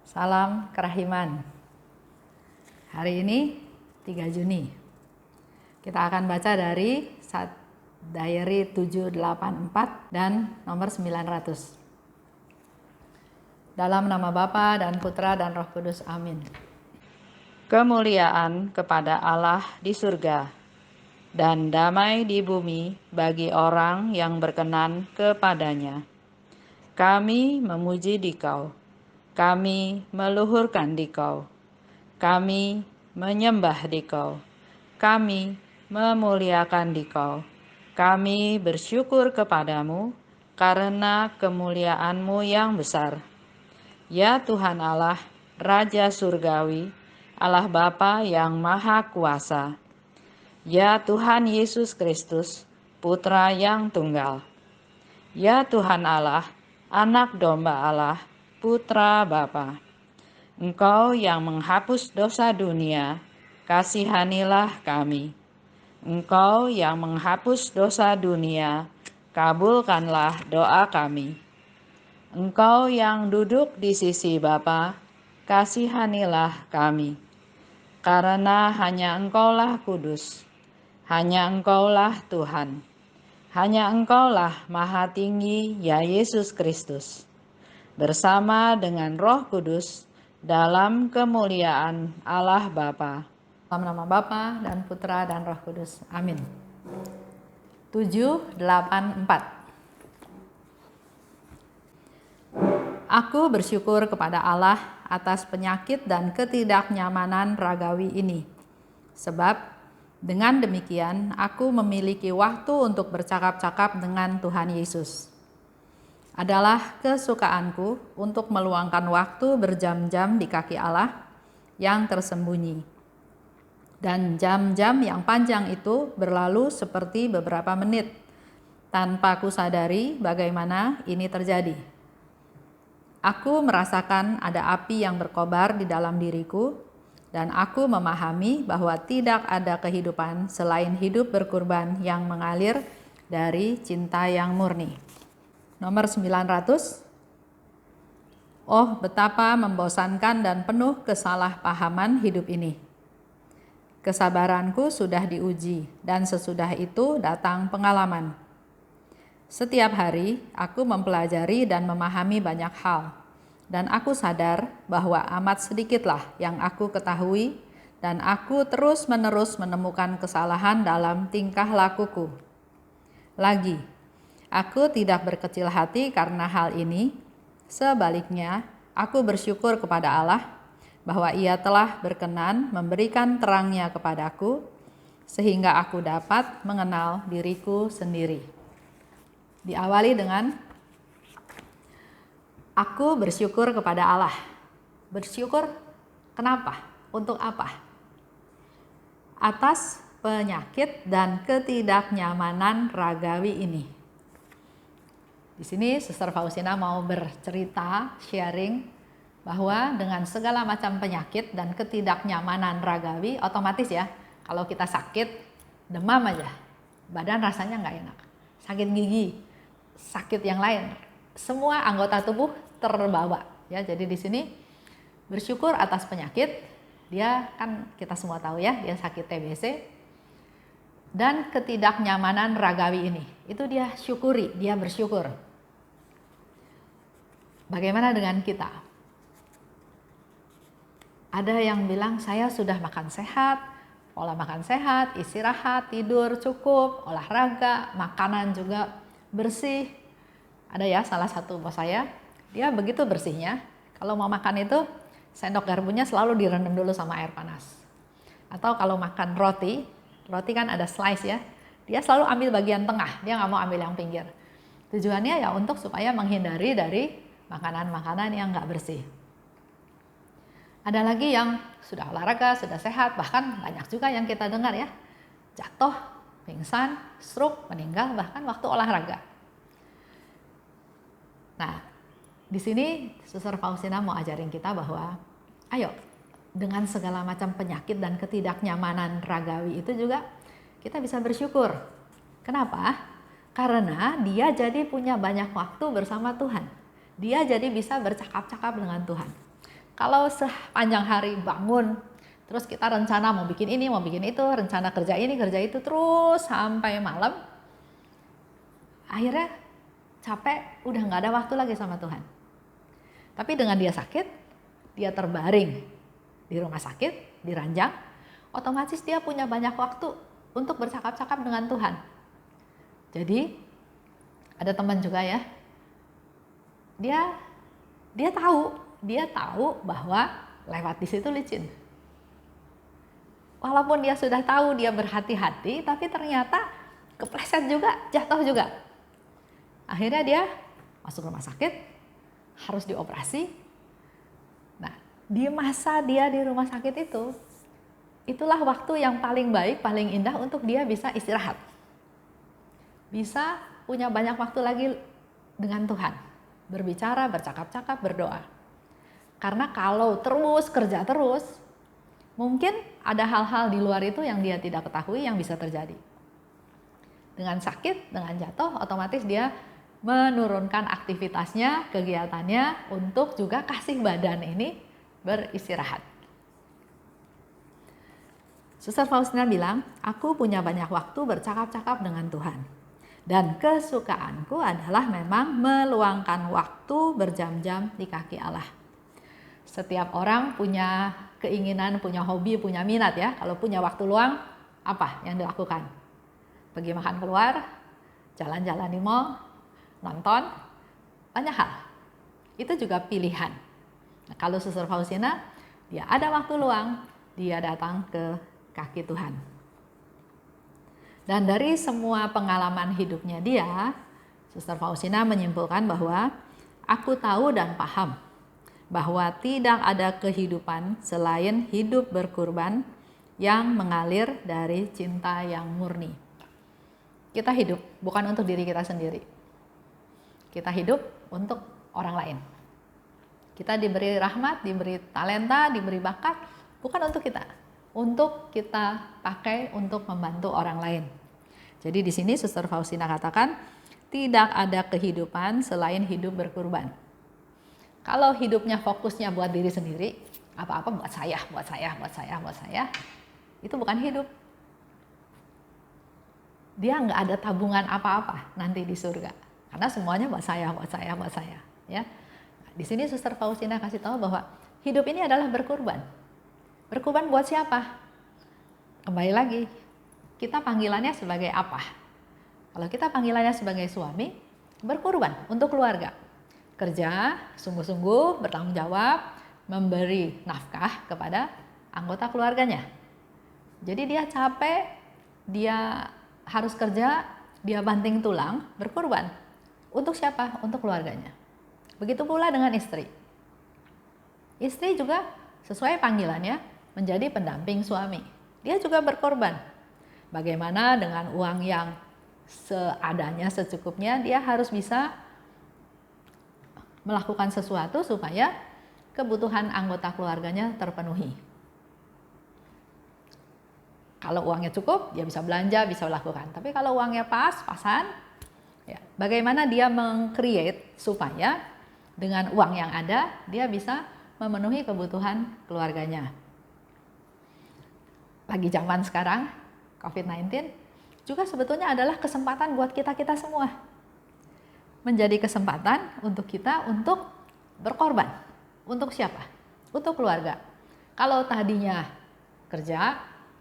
Salam kerahiman. Hari ini 3 Juni. Kita akan baca dari Diary 784 dan nomor 900. Dalam nama Bapa dan Putra dan Roh Kudus. Amin. Kemuliaan kepada Allah di surga dan damai di bumi bagi orang yang berkenan kepadanya. Kami memuji Dikau. Kami meluhurkan Dikau, kami menyembah Dikau, kami memuliakan Dikau, kami bersyukur kepadamu karena kemuliaan-Mu yang besar. Ya Tuhan Allah, Raja Surgawi, Allah Bapa yang Maha Kuasa. Ya Tuhan Yesus Kristus, Putra yang Tunggal. Ya Tuhan Allah, Anak Domba Allah, Putra Bapa, Engkau yang menghapus dosa dunia, kasihanilah kami. Engkau yang menghapus dosa dunia, kabulkanlah doa kami. Engkau yang duduk di sisi Bapa, kasihanilah kami. Karena hanya Engkaulah kudus, hanya Engkaulah Tuhan, hanya Engkaulah Maha Tinggi, ya Yesus Kristus. Bersama dengan Roh Kudus dalam kemuliaan Allah Bapa. Dalam nama Bapa dan Putra dan Roh Kudus. Amin. 784. Aku bersyukur kepada Allah atas penyakit dan ketidaknyamanan ragawi ini. Sebab dengan demikian aku memiliki waktu untuk bercakap-cakap dengan Tuhan Yesus. Adalah kesukaanku untuk meluangkan waktu berjam-jam di kaki Allah yang tersembunyi. Dan jam-jam yang panjang itu berlalu seperti beberapa menit, tanpa kusadari bagaimana ini terjadi. Aku merasakan ada api yang berkobar di dalam diriku, dan aku memahami bahwa tidak ada kehidupan selain hidup berkurban yang mengalir dari cinta yang murni. Nomor 900. Oh, betapa membosankan dan penuh kesalahpahaman hidup ini. Kesabaranku sudah diuji, dan sesudah itu datang pengalaman. Setiap hari aku mempelajari dan memahami banyak hal, dan aku sadar bahwa amat sedikitlah yang aku ketahui, dan aku terus-menerus menemukan kesalahan dalam tingkah lakuku. Lagi, aku tidak berkecil hati karena hal ini. Sebaliknya, aku bersyukur kepada Allah bahwa Ia telah berkenan memberikan terang-Nya kepadaku, sehingga aku dapat mengenal diriku sendiri. Diawali dengan aku bersyukur kepada Allah. Bersyukur kenapa? Untuk apa? Atas penyakit dan ketidaknyamanan ragawi ini. Di sini Suster Faustina mau bercerita, sharing bahwa dengan segala macam penyakit dan ketidaknyamanan ragawi, otomatis ya, kalau kita sakit, demam aja, badan rasanya nggak enak. Sakit gigi, sakit yang lain, semua anggota tubuh terbawa. Ya, jadi di sini bersyukur atas penyakit, dia kan kita semua tahu ya, dia sakit TBC, dan ketidaknyamanan ragawi ini, itu dia syukuri, dia bersyukur. Bagaimana dengan kita? Ada yang bilang saya sudah makan sehat, pola makan sehat, istirahat, tidur cukup, olahraga, makanan juga bersih. Ada ya salah satu bos saya, dia begitu bersihnya, kalau mau makan itu sendok garpunya selalu direndam dulu sama air panas. Atau kalau makan roti kan ada slice ya, dia selalu ambil bagian tengah, dia nggak mau ambil yang pinggir. Tujuannya ya untuk supaya menghindari dari makanan-makanan yang nggak bersih. Ada lagi yang sudah olahraga, sudah sehat, bahkan banyak juga yang kita dengar ya, jatuh, pingsan, stroke, meninggal bahkan waktu olahraga. Nah, di sini Suster Faustina mau ajarin kita bahwa ayo, dengan segala macam penyakit dan ketidaknyamanan ragawi itu juga kita bisa bersyukur. Kenapa? Karena dia jadi punya banyak waktu bersama Tuhan. Dia jadi bisa bercakap-cakap dengan Tuhan. Kalau sepanjang hari bangun, terus kita rencana mau bikin ini, mau bikin itu, rencana kerja ini, kerja itu, terus sampai malam, akhirnya capek, udah nggak ada waktu lagi sama Tuhan. Tapi dengan dia sakit, dia terbaring di rumah sakit, di ranjang, otomatis dia punya banyak waktu untuk bercakap-cakap dengan Tuhan. Jadi ada teman juga ya, dia tahu bahwa lewat di situ licin. Walaupun dia sudah tahu, dia berhati-hati, tapi ternyata kepleset juga, jatuh juga. Akhirnya dia masuk rumah sakit, harus dioperasi. Nah, di masa dia di rumah sakit itu, itulah waktu yang paling baik, paling indah untuk dia bisa istirahat. Bisa punya banyak waktu lagi dengan Tuhan. Berbicara, bercakap-cakap, berdoa. Karena kalau terus kerja terus, mungkin ada hal-hal di luar itu yang dia tidak ketahui yang bisa terjadi. Dengan sakit, dengan jatuh, otomatis dia menurunkan aktivitasnya, kegiatannya untuk juga kasih badan ini beristirahat. Suster Faustina bilang, aku punya banyak waktu bercakap-cakap dengan Tuhan. Dan kesukaanku adalah memang meluangkan waktu berjam-jam di kaki Allah. Setiap orang punya keinginan, punya hobi, punya minat ya. Kalau punya waktu luang, apa yang dilakukan? Pergi makan keluar, jalan-jalan di mall, nonton, banyak hal. Itu juga pilihan. Nah, kalau Suster Faustina, dia ada waktu luang, dia datang ke kaki Tuhan. Dan dari semua pengalaman hidupnya dia, Suster Faustina menyimpulkan bahwa aku tahu dan paham bahwa tidak ada kehidupan selain hidup berkurban yang mengalir dari cinta yang murni. Kita hidup bukan untuk diri kita sendiri. Kita hidup untuk orang lain. Kita diberi rahmat, diberi talenta, diberi bakat, bukan untuk kita. Untuk kita pakai untuk membantu orang lain. Jadi di sini Suster Faustina katakan, tidak ada kehidupan selain hidup berkurban. Kalau hidupnya fokusnya buat diri sendiri, apa-apa buat saya, itu bukan hidup. Dia nggak ada tabungan apa-apa nanti di surga. Karena semuanya buat saya. Ya. Di sini Suster Faustina kasih tahu bahwa hidup ini adalah berkurban. Berkurban buat siapa? Kembali lagi, kita panggilannya sebagai apa? Kalau kita panggilannya sebagai suami, berkurban untuk keluarga. Kerja, sungguh-sungguh, bertanggung jawab, memberi nafkah kepada anggota keluarganya. Jadi dia capek, dia harus kerja, dia banting tulang, berkurban. Untuk siapa? Untuk keluarganya. Begitu pula dengan istri. Istri juga sesuai panggilannya menjadi pendamping suami. Dia juga berkorban. Bagaimana dengan uang yang seadanya, secukupnya, dia harus bisa melakukan sesuatu supaya kebutuhan anggota keluarganya terpenuhi. Kalau uangnya cukup, dia bisa belanja, bisa lakukan. Tapi kalau uangnya pas-pasan, ya, bagaimana dia meng-create supaya dengan uang yang ada, dia bisa memenuhi kebutuhan keluarganya. Lagi zaman sekarang, COVID-19, juga sebetulnya adalah kesempatan buat kita-kita semua. Menjadi kesempatan untuk kita untuk berkorban. Untuk siapa? Untuk keluarga. Kalau tadinya kerja,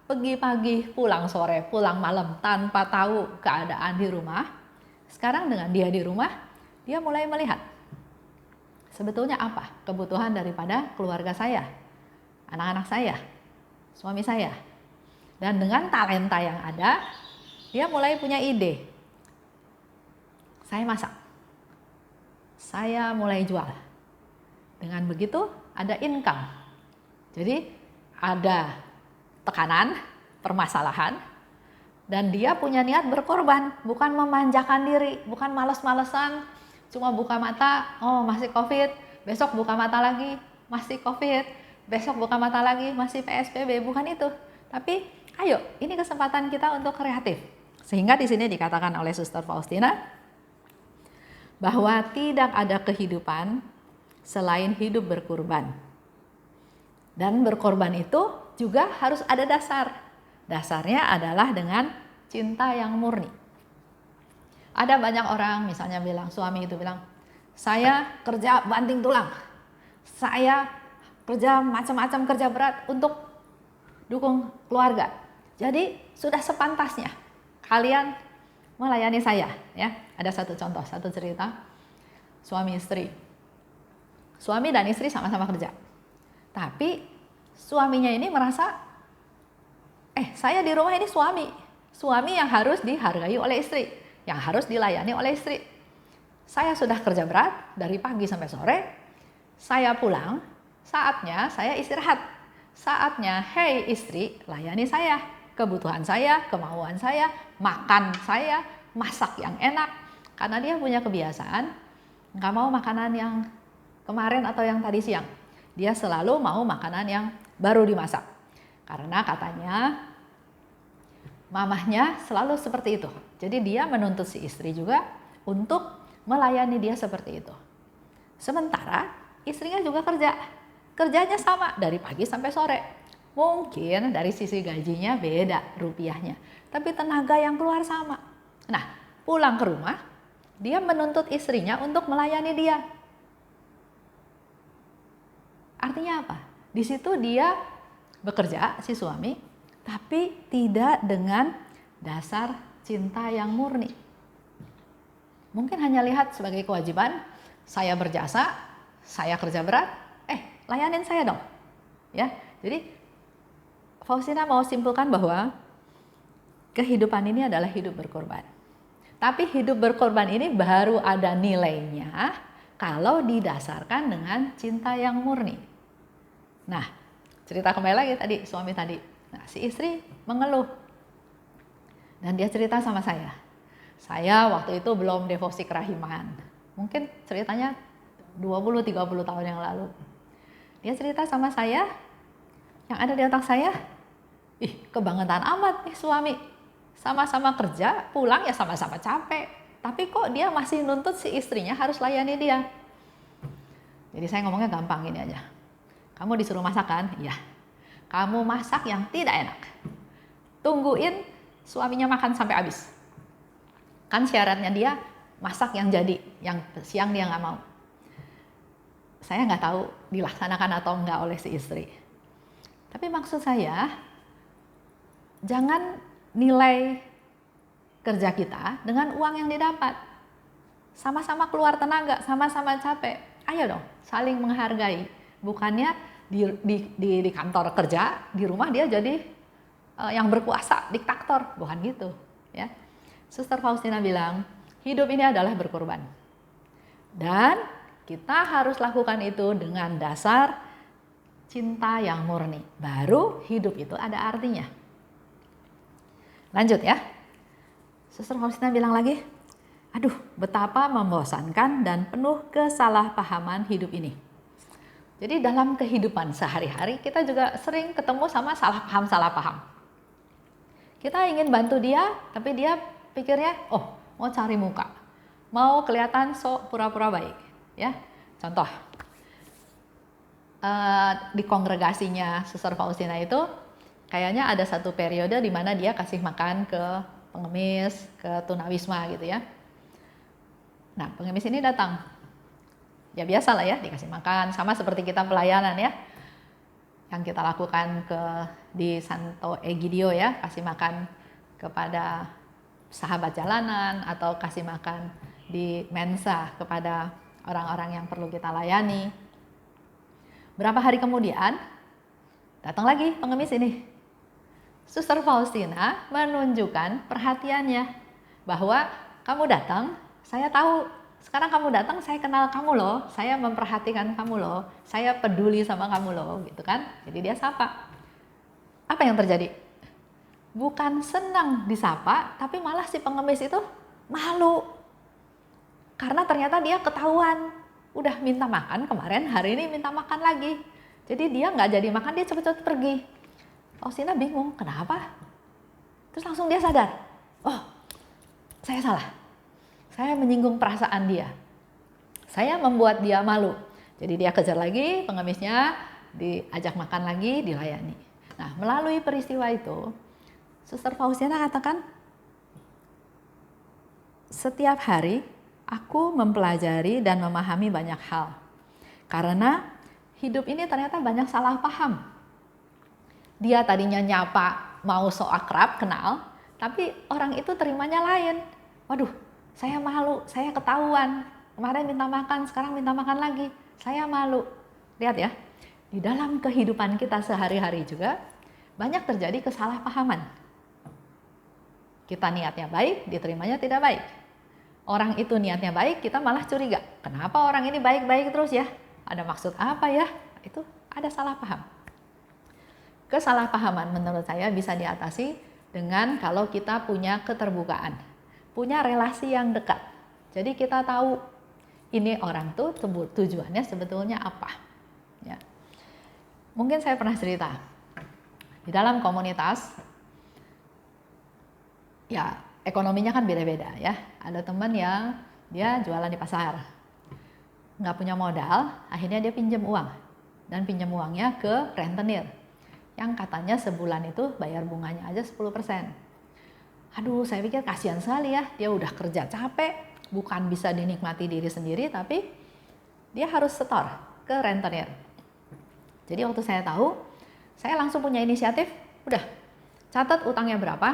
pergi pagi, pulang sore, pulang malam tanpa tahu keadaan di rumah, sekarang dengan dia di rumah, dia mulai melihat sebetulnya apa kebutuhan daripada keluarga saya, anak-anak saya, suami saya. Dan dengan talenta yang ada, dia mulai punya ide. Saya masak. Saya mulai jual. Dengan begitu ada income. Jadi ada tekanan, permasalahan, dan dia punya niat berkorban, bukan memanjakan diri, bukan malas-malesan, cuma buka mata, oh masih COVID, besok buka mata lagi, masih COVID, besok buka mata lagi, masih PSBB, bukan itu. Tapi ayo, ini kesempatan kita untuk kreatif. Sehingga di sini dikatakan oleh Suster Faustina bahwa tidak ada kehidupan selain hidup berkurban. Dan berkorban itu juga harus ada dasar. Dasarnya adalah dengan cinta yang murni. Ada banyak orang misalnya bilang, suami itu bilang, saya kerja banting tulang, saya kerja macam-macam, kerja berat untuk dukung keluarga. Jadi sudah sepantasnya kalian melayani saya, ya. Ada satu contoh, satu cerita suami istri. Suami dan istri sama-sama kerja. Tapi suaminya ini merasa, saya di rumah ini suami yang harus dihargai oleh istri, yang harus dilayani oleh istri. Saya sudah kerja berat dari pagi sampai sore, saya pulang, saatnya saya istirahat. Saatnya, hei istri, layani saya, kebutuhan saya, kemauan saya, makan saya, masak yang enak. Karena dia punya kebiasaan, nggak mau makanan yang kemarin atau yang tadi siang. Dia selalu mau makanan yang baru dimasak. Karena katanya mamahnya selalu seperti itu. Jadi dia menuntut si istri juga untuk melayani dia seperti itu. Sementara istrinya juga kerja. Kerjanya sama dari pagi sampai sore. Mungkin dari sisi gajinya beda rupiahnya. Tapi tenaga yang keluar sama. Nah, pulang ke rumah, dia menuntut istrinya untuk melayani dia. Artinya apa? Di situ dia bekerja, si suami, tapi tidak dengan dasar cinta yang murni. Mungkin hanya lihat sebagai kewajiban, saya berjasa, saya kerja berat, layanin saya dong. Ya. Jadi Faustina mau simpulkan bahwa kehidupan ini adalah hidup berkorban. Tapi hidup berkorban ini baru ada nilainya kalau didasarkan dengan cinta yang murni. Nah, cerita kembali lagi tadi, suami tadi. Nah, si istri mengeluh. Dan dia cerita sama saya. Saya waktu itu belum devosi kerahiman. Mungkin ceritanya 20-30 tahun yang lalu. Dia cerita sama saya, yang ada di otak saya, kebangetan amat nih suami. Sama-sama kerja, pulang ya sama-sama capek. Tapi kok dia masih nuntut si istrinya harus layani dia. Jadi saya ngomongnya gampang gini aja. Kamu disuruh masak kan? Iya. Kamu masak yang tidak enak. Tungguin suaminya makan sampai habis. Kan syaratnya dia masak yang jadi, yang siang dia nggak mau. Saya nggak tahu dilaksanakan atau enggak oleh si istri. Tapi maksud saya, jangan nilai kerja kita dengan uang yang didapat. Sama-sama keluar tenaga, sama-sama capek. Ayo dong, saling menghargai. Bukannya di kantor kerja, di rumah dia jadi yang berkuasa, diktator. Bukan gitu. Ya. Suster Faustina bilang, hidup ini adalah berkorban. Dan kita harus lakukan itu dengan dasar cinta yang murni. Baru hidup itu ada artinya. Lanjut ya. Suster Faustina bilang lagi, aduh betapa membosankan dan penuh kesalahpahaman hidup ini. Jadi dalam kehidupan sehari-hari kita juga sering ketemu sama salah paham. Kita ingin bantu dia, tapi dia pikirnya, mau cari muka. Mau kelihatan sok pura-pura baik. Ya, contoh. Di kongregasinya Suster Faustina itu, kayaknya ada satu periode di mana dia kasih makan ke pengemis, ke tunawisma gitu ya. Nah, pengemis ini datang. Ya biasa lah ya, dikasih makan, sama seperti kita pelayanan ya. Yang kita lakukan di Santo Egidio ya, kasih makan kepada sahabat jalanan atau kasih makan di mensa kepada orang-orang yang perlu kita layani. Berapa hari kemudian, datang lagi pengemis ini. Suster Faustina menunjukkan perhatiannya bahwa kamu datang, saya tahu. Sekarang kamu datang, saya kenal kamu loh, saya memperhatikan kamu loh, saya peduli sama kamu loh, gitu kan. Jadi dia sapa. Apa yang terjadi? Bukan senang disapa, tapi malah si pengemis itu malu. Karena ternyata dia ketahuan, udah minta makan kemarin, hari ini minta makan lagi. Jadi dia nggak jadi makan, dia cepet-cepet pergi. Faustina bingung, kenapa? Terus langsung dia sadar, saya salah. Saya menyinggung perasaan dia. Saya membuat dia malu. Jadi dia kejar lagi pengemisnya, diajak makan lagi, dilayani. Nah, melalui peristiwa itu, Suster Faustina katakan, setiap hari aku mempelajari dan memahami banyak hal. Karena hidup ini ternyata banyak salah paham. Dia tadinya nyapa, mau so akrab, kenal, tapi orang itu terimanya lain. Waduh, saya malu, saya ketahuan. Kemarin minta makan, sekarang minta makan lagi. Saya malu. Lihat ya, di dalam kehidupan kita sehari-hari juga banyak terjadi kesalahpahaman. Kita niatnya baik, diterimanya tidak baik. Orang itu niatnya baik, kita malah curiga. Kenapa orang ini baik-baik terus ya? Ada maksud apa ya? Itu ada salah paham. Kesalahpahaman menurut saya bisa diatasi dengan kalau kita punya keterbukaan, punya relasi yang dekat. Jadi kita tahu ini orang tuh tujuannya sebetulnya apa. Ya. Mungkin saya pernah cerita di dalam komunitas, ya ekonominya kan beda-beda ya. Ada teman yang dia jualan di pasar, nggak punya modal, akhirnya dia pinjam uang dan pinjam uangnya ke rentenir yang katanya sebulan itu bayar bunganya aja 10%. Aduh, saya pikir kasihan sekali ya, dia udah kerja capek, bukan bisa dinikmati diri sendiri, tapi dia harus setor ke rentenir. Jadi waktu saya tahu, saya langsung punya inisiatif, udah catat utangnya berapa,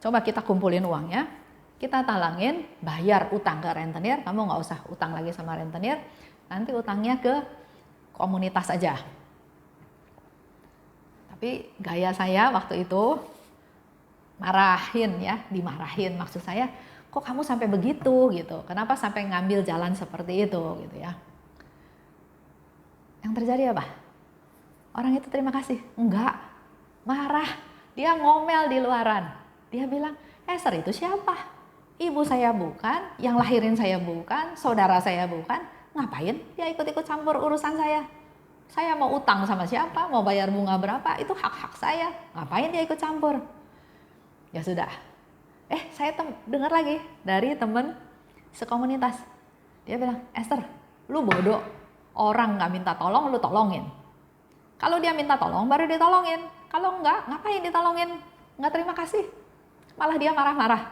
coba kita kumpulin uangnya, kita talangin, bayar utang ke rentenir, kamu nggak usah utang lagi sama rentenir, nanti utangnya ke komunitas aja. Tapi gaya saya waktu itu dimarahin, maksud saya, kok kamu sampai begitu gitu, kenapa sampai ngambil jalan seperti itu gitu ya. Yang terjadi apa? Orang itu terima kasih? Enggak, marah, dia ngomel di luaran, dia bilang, Esther itu siapa? Ibu saya bukan, yang lahirin saya bukan, saudara saya bukan, ngapain dia ikut-ikut campur urusan saya? Saya mau utang sama siapa, mau bayar bunga berapa, itu hak-hak saya, ngapain dia ikut campur? Ya sudah, saya dengar lagi dari temen sekomunitas. Dia bilang, Esther, lu bodoh. Orang nggak minta tolong, lu tolongin. Kalau dia minta tolong, baru ditolongin. Kalau enggak, ngapain ditolongin? Nggak terima kasih. Malah dia marah-marah.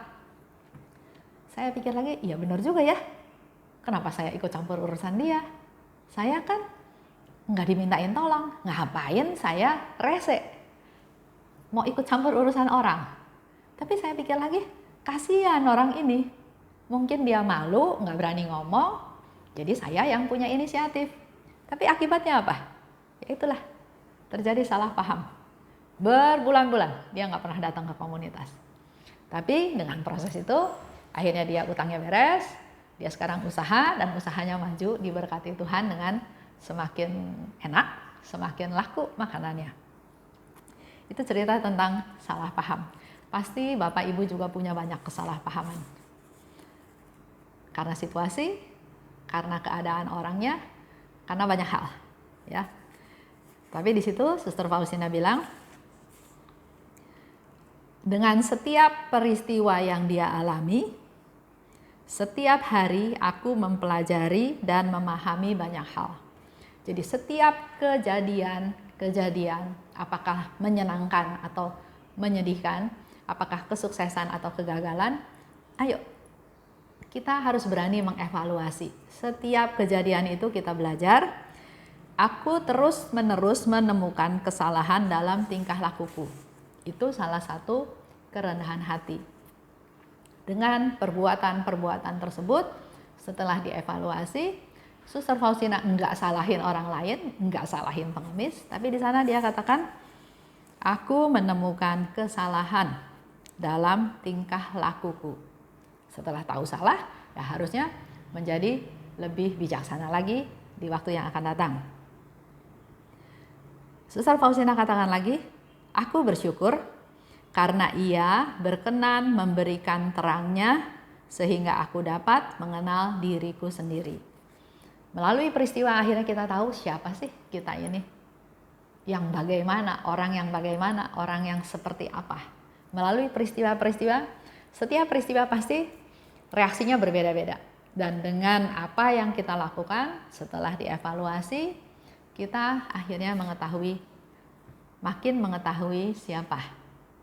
Saya pikir lagi, iya benar juga ya. Kenapa saya ikut campur urusan dia? Saya kan nggak dimintain tolong. Ngapain saya rese? Mau ikut campur urusan orang. Tapi saya pikir lagi, kasihan orang ini. Mungkin dia malu, nggak berani ngomong, jadi saya yang punya inisiatif. Tapi akibatnya apa? Ya itulah, terjadi salah paham. Berbulan-bulan dia nggak pernah datang ke komunitas. Tapi dengan proses itu, akhirnya dia utangnya beres, dia sekarang usaha dan usahanya maju, diberkati Tuhan dengan semakin enak, semakin laku makanannya. Itu cerita tentang salah paham. Pasti Bapak Ibu juga punya banyak kesalahpahaman. Karena situasi, karena keadaan orangnya, karena banyak hal, ya. Tapi di situ Suster Faustina bilang, dengan setiap peristiwa yang dia alami, setiap hari aku mempelajari dan memahami banyak hal. Jadi setiap kejadian, apakah menyenangkan atau menyedihkan, apakah kesuksesan atau kegagalan, ayo kita harus berani mengevaluasi. Setiap kejadian itu kita belajar. Aku terus-menerus menemukan kesalahan dalam tingkah lakuku. Itu salah satu kerendahan hati. Dengan perbuatan-perbuatan tersebut, setelah dievaluasi, Suster Faustina enggak salahin orang lain, enggak salahin pengemis, tapi di sana dia katakan, aku menemukan kesalahan dalam tingkah lakuku. Setelah tahu salah, ya harusnya menjadi lebih bijaksana lagi di waktu yang akan datang. Suster Faustina katakan lagi, aku bersyukur karena ia berkenan memberikan terangnya sehingga aku dapat mengenal diriku sendiri. Melalui peristiwa akhirnya kita tahu siapa sih kita ini. Yang bagaimana, orang yang seperti apa. Melalui peristiwa-peristiwa, setiap peristiwa pasti reaksinya berbeda-beda. Dan dengan apa yang kita lakukan setelah dievaluasi, kita akhirnya makin mengetahui siapa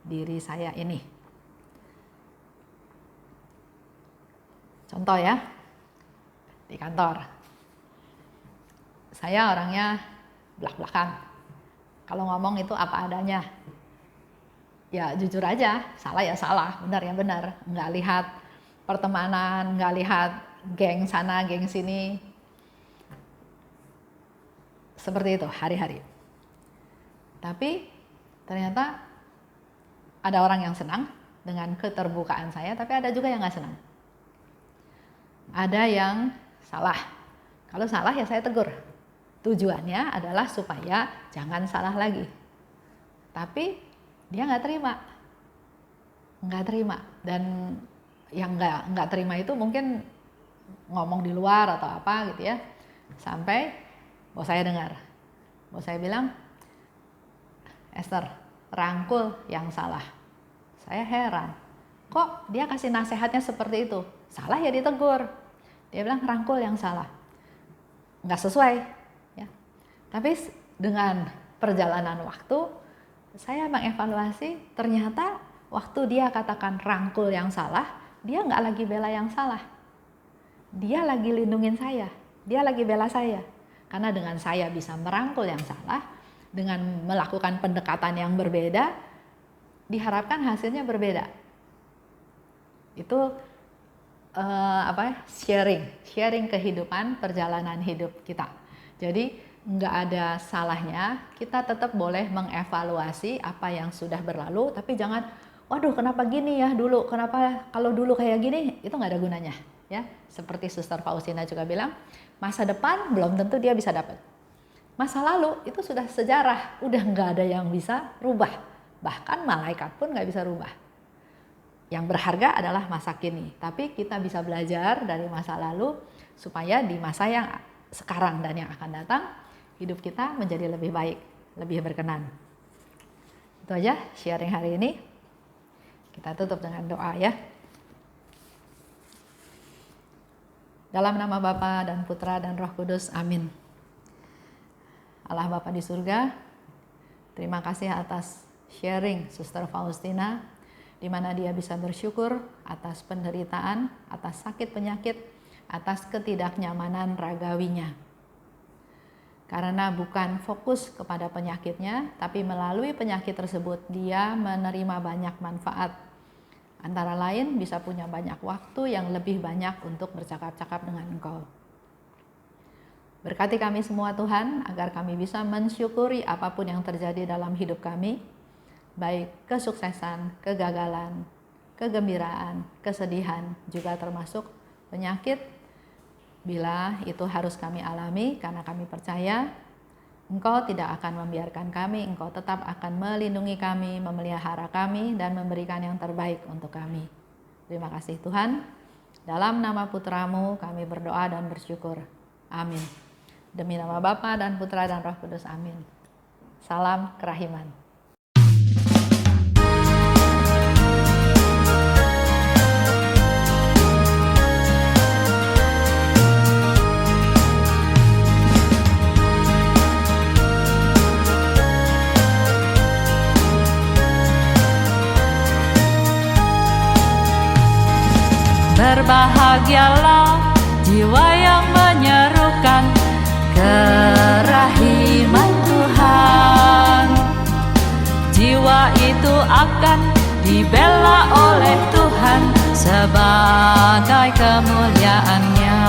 diri saya ini. Contoh ya, di kantor. Saya orangnya blak-blakan. Kalau ngomong itu apa adanya. Ya jujur aja, salah ya salah, benar ya benar. Nggak lihat pertemanan, nggak lihat geng sana, geng sini. Seperti itu hari-hari. Tapi ternyata ada orang yang senang dengan keterbukaan saya, tapi ada juga yang nggak senang. Ada yang salah. Kalau salah ya saya tegur. Tujuannya adalah supaya jangan salah lagi. Tapi dia nggak terima. Dan yang nggak terima itu mungkin ngomong di luar atau apa gitu ya. Sampai bos saya dengar. Bos saya bilang, Esther, rangkul yang salah. Saya heran. Kok dia kasih nasihatnya seperti itu? Salah ya ditegur. Dia bilang rangkul yang salah. Nggak sesuai. Ya. Tapi dengan perjalanan waktu, saya mengevaluasi, ternyata waktu dia katakan rangkul yang salah, dia nggak lagi bela yang salah. Dia lagi lindungin saya. Dia lagi bela saya. Karena dengan saya bisa merangkul yang salah, dengan melakukan pendekatan yang berbeda, diharapkan hasilnya berbeda. Itu sharing kehidupan, perjalanan hidup kita. Jadi nggak ada salahnya kita tetap boleh mengevaluasi apa yang sudah berlalu, tapi jangan, waduh kenapa gini ya dulu, kenapa kalau dulu kayak gini, itu nggak ada gunanya. Ya, seperti Suster Faustina juga bilang, masa depan belum tentu dia bisa dapat. Masa lalu itu sudah sejarah, udah nggak ada yang bisa rubah. Bahkan malaikat pun nggak bisa rubah. Yang berharga adalah masa kini. Tapi kita bisa belajar dari masa lalu supaya di masa yang sekarang dan yang akan datang, hidup kita menjadi lebih baik, lebih berkenan. Itu aja sharing hari ini. Kita tutup dengan doa ya. Dalam nama Bapa dan Putra dan Roh Kudus, amin. Allah Bapa di surga, terima kasih atas sharing Suster Faustina, di mana dia bisa bersyukur atas penderitaan, atas sakit penyakit, atas ketidaknyamanan ragawinya. Karena bukan fokus kepada penyakitnya, tapi melalui penyakit tersebut dia menerima banyak manfaat. Antara lain bisa punya banyak waktu yang lebih banyak untuk bercakap-cakap dengan Engkau. Berkati kami semua Tuhan, agar kami bisa mensyukuri apapun yang terjadi dalam hidup kami, baik kesuksesan, kegagalan, kegembiraan, kesedihan, juga termasuk penyakit. Bila itu harus kami alami, karena kami percaya Engkau tidak akan membiarkan kami, Engkau tetap akan melindungi kami, memelihara kami, dan memberikan yang terbaik untuk kami. Terima kasih Tuhan. Dalam nama Putra-Mu kami berdoa dan bersyukur. Amin. Demi nama Bapa dan Putra dan Roh Kudus, amin. Salam kerahiman. Berbahagialah jiwa yang menyerukan kerahiman Tuhan. Jiwa itu akan dibela oleh Tuhan sebagai kemuliaan-Nya.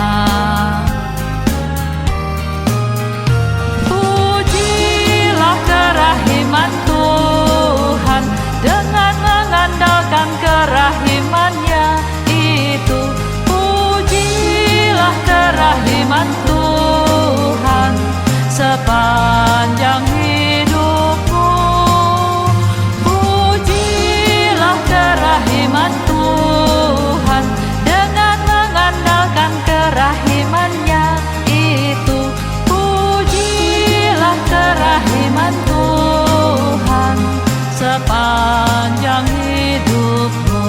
Pujilah kerahiman Tuhan dengan mengandalkan kerahiman-Nya. Pujilah kerahiman Tuhan sepanjang hidupmu. Pujilah kerahiman Tuhan dengan mengandalkan kerahiman-Nya itu. Pujilah kerahiman Tuhan sepanjang hidupmu.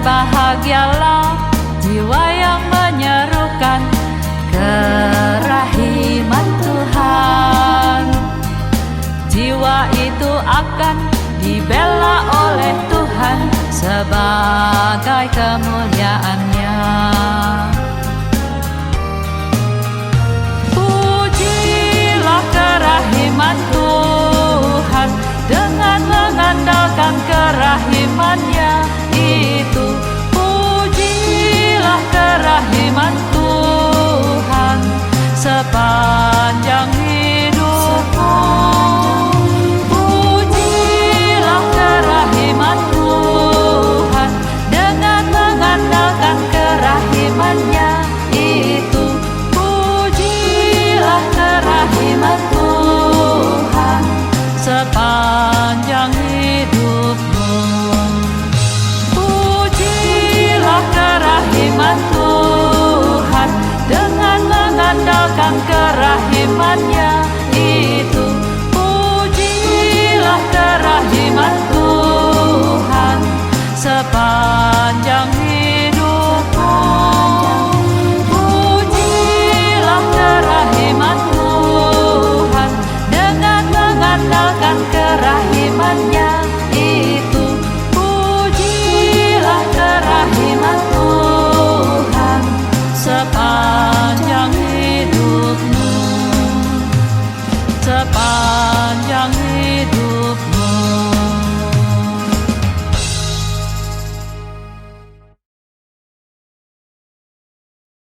Berbahagialah jiwa yang menyerukan kerahiman Tuhan. Jiwa itu akan dibela oleh Tuhan sebagai kemuliaan-Nya. Pujilah kerahiman Tuhan dengan mengandalkan kerahiman-Nya itu. Pujilah kerahiman Tuhan sepanjang hidupmu. Pujilah kerahiman Tuhan dengan mengandalkan kerahiman-Nya itu. Pujilah kerahiman Tuhan sepanjang hidupmu. Pujilah kerahiman Tuhan dengan mengandalkan kerahiman-Nya